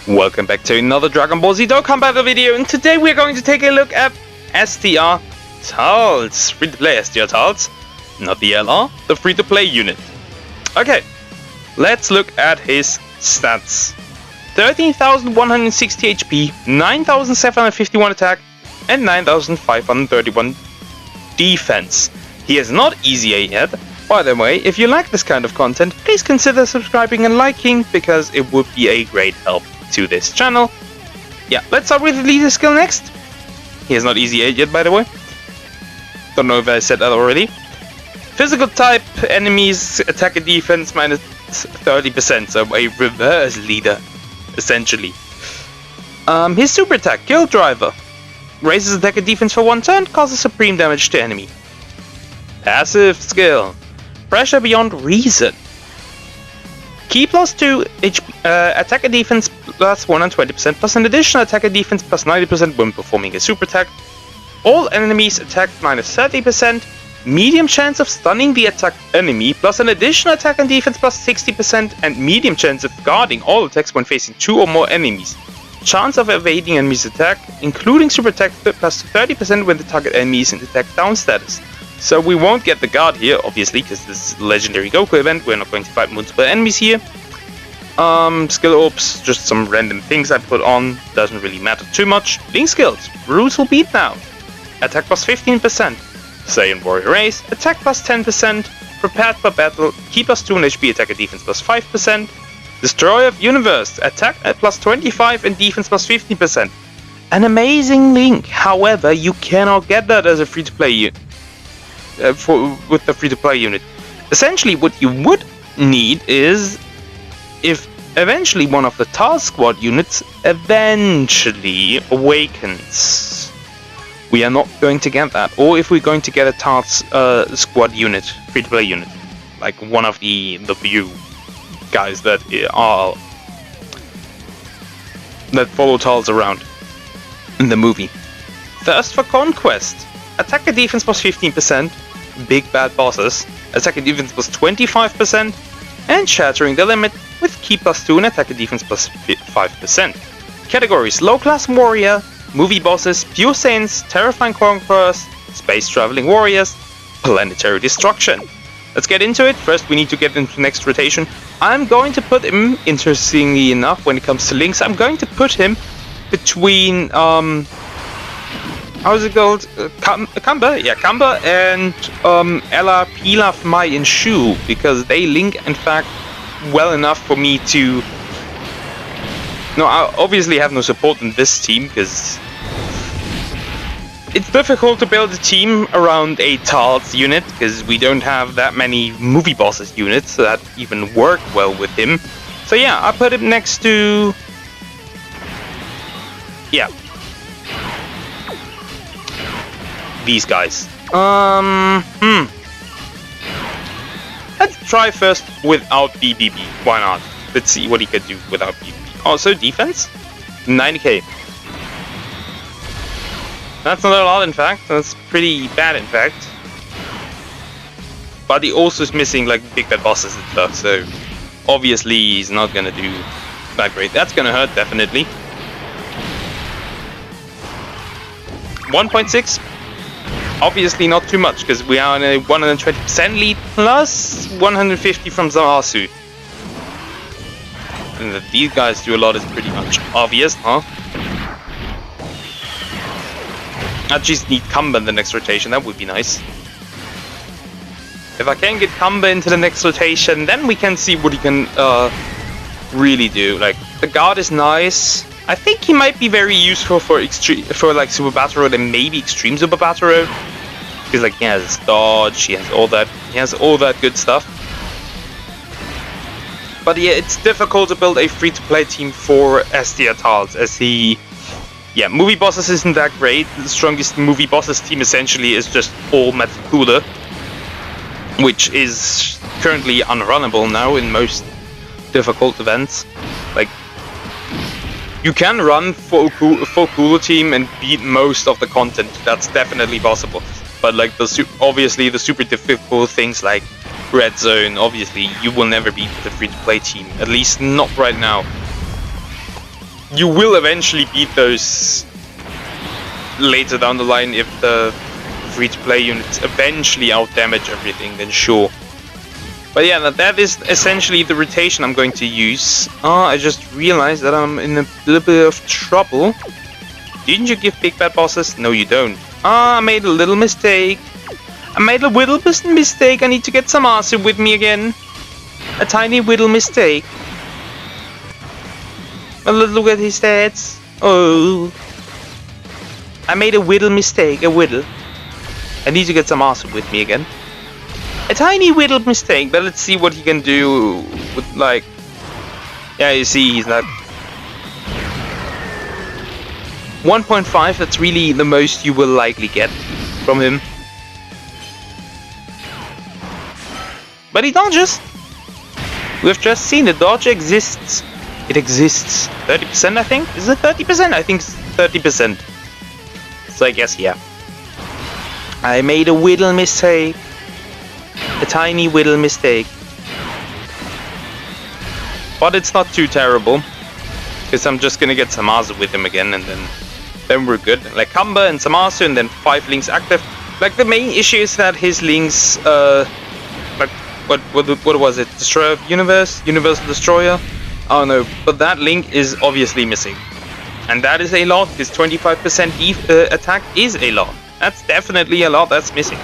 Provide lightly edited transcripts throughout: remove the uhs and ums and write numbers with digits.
Welcome back to another Dragon Ball Z Dokkan battle video, and today we're going to take a look at STR Turles, free-to-play STR Turles, not the LR, the free-to-play unit. Okay, let's look at his stats. 13,160 HP, 9,751 attack, and 9,531 defense. He is not EZA yet. By the way, if you like this kind of content, please consider subscribing and liking, because it would be a great help to this channel. Yeah, let's start with the leader skill next. He is not EZA yet, by the way. Don't know if I said that already. Physical type enemies attack and defense minus 30%, so a reverse leader, essentially. His super attack, Kill Driver, raises attack and defense for 1 turn, causes supreme damage to enemy. Passive skill, Pressure Beyond Reason. Key plus 2 attack and defense plus 120% plus an additional attack and defense plus 90% when performing a super attack. All enemies attacked minus 30%. Medium chance of stunning the attacked enemy plus an additional attack and defense plus 60% and medium chance of guarding all attacks when facing 2 or more enemies. Chance of evading enemies attack, including super attack plus 30% when the target enemy is in attack down status. So we won't get the guard here, obviously, because this is a legendary Goku event. We're not going to fight multiple enemies here. Skill orbs, just some random things I put on, doesn't really matter too much. Link skills, Brutal Beatdown, attack plus 15%. Saiyan Warrior Race, attack plus 10%. Prepared for battle, Ki plus 2 on HP, attack and defense plus 5%. Destroyer of Universe, attack at plus 25 and defense plus 15%. An amazing link, however, you cannot get that as a free-to-play unit. With the free-to-play unit. Essentially, what you would need is if eventually one of the Turles squad units eventually awakens. We are not going to get that. Or if we're going to get a Turles squad unit, free-to-play unit, like one of the View guys that follow Turles around in the movie. Thirst for Conquest. Attack and defense plus 15%, big bad bosses, attack and defense plus 25%, and Shattering the Limit with Ki plus 2 and attack and defense plus 5%. Categories: Low Class Warrior, Movie Bosses, Pure Saints, Terrifying Conquerors, Space Traveling Warriors, Planetary Destruction. Let's get into it. First we need to get into the next rotation. I'm going to put him, interestingly enough, when it comes to links, I'm going to put him between how's it called? Kamba? Yeah, Kamba and Ella, Pilaf, Mai, and Shu, because they link, in fact, well enough for me to... No, I obviously have no support in this team, because it's difficult to build a team around a Turles unit, because we don't have that many movie bosses units that even work well with him. So yeah, I put him next to... yeah. These guys. Let's try first without BBB. Why not? Let's see what he can do without BBB. Also, defense? 90k. That's not a lot, in fact. That's pretty bad, in fact. But he also is missing, like, big bad bosses and stuff, so obviously he's not gonna do that great. That's gonna hurt, definitely. 1.6. Obviously not too much, because we are in a 120% lead plus 150 from Zamasu. And that these guys do a lot is pretty much obvious, huh? I just need Kamba in the next rotation, that would be nice. If I can get Kamba into the next rotation, then we can see what he can really do. Like, the guard is nice. I think he might be very useful for like Super Battle Road and maybe Extreme Super Battle Road. Because like he has dodge, he has all that good stuff. But yeah, it's difficult to build a free-to-play team for STR Turles, as yeah, movie bosses isn't that great. The strongest movie bosses team essentially is just all Metal Cooler, which is currently unrunnable now in most difficult events. Like, you can run full cooler team and beat most of the content. That's definitely possible. But like obviously the super difficult things like Red Zone, obviously you will never beat the free-to-play team. At least not right now. you will eventually beat those later down the line if the free-to-play units eventually out-damage everything, then sure. But yeah, that is essentially the rotation I'm going to use. I just realized that I'm in a little bit of trouble. Didn't you give big bad bosses? No, you don't. I made a little mistake. I need to get some Asu with me again. A tiny little mistake. Look at his stats. Oh. I made a little mistake. I need to get some Asu with me again. A tiny little mistake, but let's see what he can do with, like... Yeah, you see, he's not... 1.5, that's really the most you will likely get from him. But he dodges! We've just seen the dodge exists. It exists. 30%, I think? Is it 30%? I think it's 30%. So I guess, yeah. I made a little mistake. A tiny little mistake. But it's not too terrible. Because I'm just gonna get Samasu with him again and then we're good. Like Kamba and Samasu and then 5 links active. Like the main issue is that his links, like what was it? Destroyer of Universe? Universal Destroyer? I don't know. But that link is obviously missing. And that is a lot, because 25% attack is a lot. That's definitely a lot that's missing.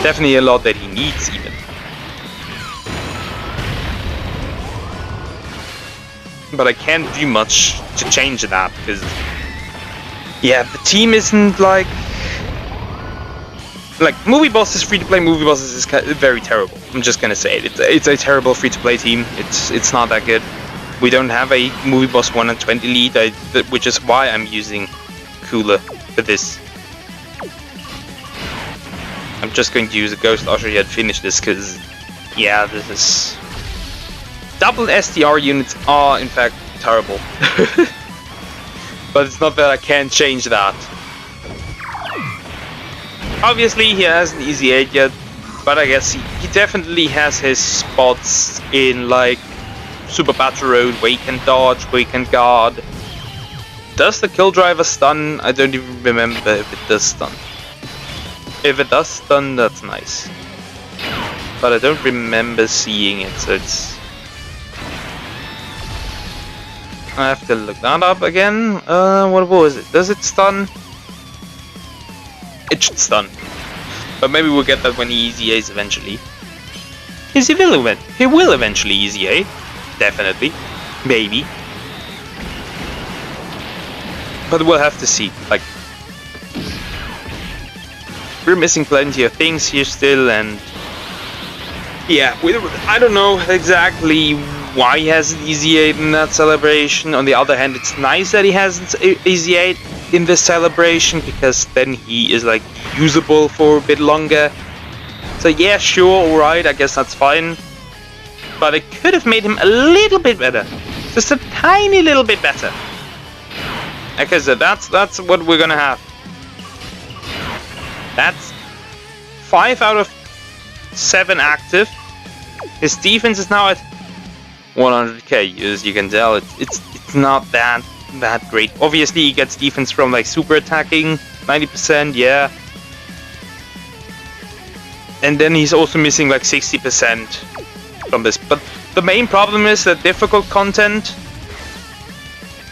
Definitely a lot that he needs even. But I can't do much to change that, because... Yeah, the team isn't like movie bosses, free-to-play movie bosses is very terrible. I'm just gonna say it. It's a terrible free-to-play team. It's not that good. We don't have a movie boss 120 lead, which is why I'm using Cooler for this. I'm just going to use a Ghost Usher yet finish this, because yeah, this is... Double STR units are in fact terrible. But it's not that I can't change that. Obviously he hasn't EZA'd yet, but I guess he definitely has his spots in like Super Battle Road where he can dodge, where he can guard. Does the Kill Driver stun? I don't even remember if it does stun. If it does stun, that's nice. But I don't remember seeing it, so it's... I have to look that up again. What was it? Does it stun? It should stun. But maybe we'll get that when he EZAs eventually. He will eventually EZA. Definitely. Maybe. But we'll have to see. Like, we're missing plenty of things here still, and yeah, I don't know exactly why he hasn't EZA'd in that celebration. On the other hand, it's nice that he hasn't EZA'd in this celebration, because then he is like usable for a bit longer. So yeah, sure, alright, I guess that's fine. But it could have made him a little bit better. Just a tiny little bit better. Okay, so that's what we're gonna have. That's 5 out of 7 active. His defense is now at 100k, as you can tell. It's not that great. Obviously he gets defense from like super attacking, 90%, yeah. And then he's also missing like 60% from this. But the main problem is that difficult content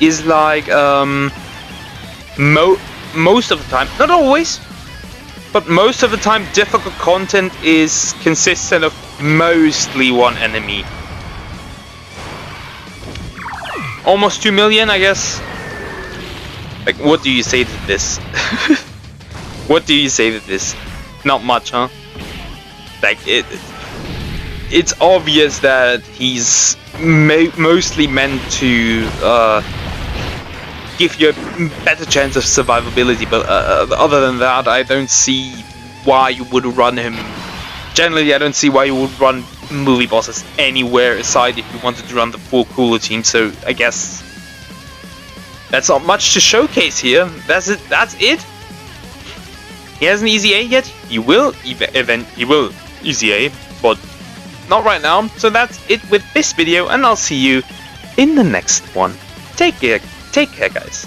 is like most of the time, not always, but most of the time difficult content is consistent of mostly one enemy. Almost 2 million, I guess. Like, what do you say to this? What do you say to this? Not much, huh? Like, it's obvious that he's mostly meant to give you a better chance of survivability, but other than that, I don't see why you would run him. Generally, I don't see why you would run movie bosses anywhere aside if you wanted to run the full cooler team. So I guess that's not much to showcase here. That's it. He hasn't EZA yet. He will EZA, but not right now. So that's it with this video, and I'll see you in the next one. Take Take care, guys.